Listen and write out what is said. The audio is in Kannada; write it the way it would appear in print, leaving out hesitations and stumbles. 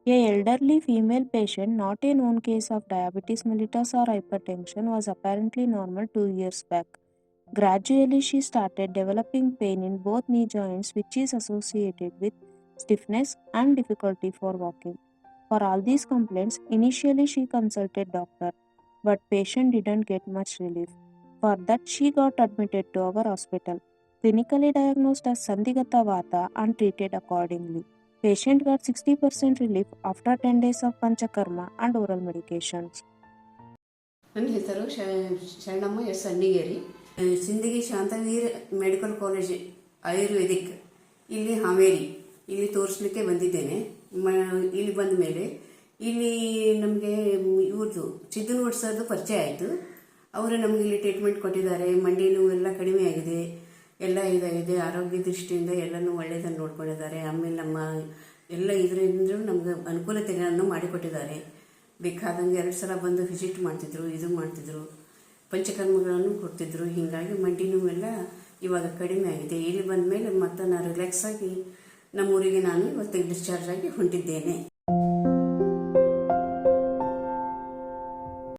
A elderly female patient, not a known case of diabetes mellitus or hypertension, was apparently normal 2 years back. Gradually, she started developing pain in both knee joints, which is associated with stiffness and difficulty for walking. For all these complaints, initially she consulted doctor, but patient didn't get much relief. For that, she got admitted to our hospital, clinically diagnosed as Sandigata Vata and treated accordingly. Patient got 60% relief after 10 days of Panchakarma and oral medications. ನನ್ನ ಹೆಸರು Sharanamma S Annigeri. Sindagi Shantaveer medical college Ayurvedic ಇಲ್ಲಿ ಹಾವೇರಿ ಇಲ್ಲಿ ತೋರಿಸ್ಲಿಕ್ಕೆ ಬಂದಿದ್ದೇನೆ. ಇಲ್ಲಿ ಬಂದ ಮೇಲೆ ಇಲ್ಲಿ ನಮಗೆ ಇವ್ರದ್ದು ಸಿದ್ದನಗೌಡ ಸರ್ದು ಪರಿಚಯ ಆಯಿತು. ಅವರು ನಮಗೆ ಇಲ್ಲಿ ಟ್ರೀಟ್ಮೆಂಟ್ ಕೊಟ್ಟಿದ್ದಾರೆ. ಮಂಡಿ ನೋವು ಎಲ್ಲ ಕಡಿಮೆ ಆಗಿದೆ, ಎಲ್ಲ ಇದಾಗಿದೆ. ಆರೋಗ್ಯ ದೃಷ್ಟಿಯಿಂದ ಎಲ್ಲನೂ ಒಳ್ಳೆಯದನ್ನು ನೋಡ್ಕೊಂಡಿದ್ದಾರೆ. ಆಮೇಲೆ ನಮ್ಮ ಎಲ್ಲ ಇದರಿಂದ ನಮ್ಗೆ ಅನುಕೂಲತೆಗಳನ್ನು ಮಾಡಿಕೊಟ್ಟಿದ್ದಾರೆ. ಬೇಕಾದಂಗೆ 2 ಸಲ ಬಂದು ವಿಸಿಟ್ ಮಾಡ್ತಿದ್ರು, ಇದು ಮಾಡ್ತಿದ್ರು, ಪಂಚಕರ್ಮಗಳನ್ನು ಕೊಡ್ತಿದ್ರು. ಹೀಗಾಗಿ ಮಂಡಿ ನೋವೆಲ್ಲ ಇವಾಗ ಕಡಿಮೆ ಆಗಿದೆ. ಇಲ್ಲಿ ಬಂದ ಮೇಲೆ ಮತ್ತೆ ನಾನು ರಿಲ್ಯಾಕ್ಸ್ ಆಗಿ ನಮ್ಮೂರಿಗೆ ನಾನು ಇವತ್ತು ಡಿಸ್ಚಾರ್ಜ್ ಆಗಿ ಹೊಂಟಿದ್ದೇನೆ.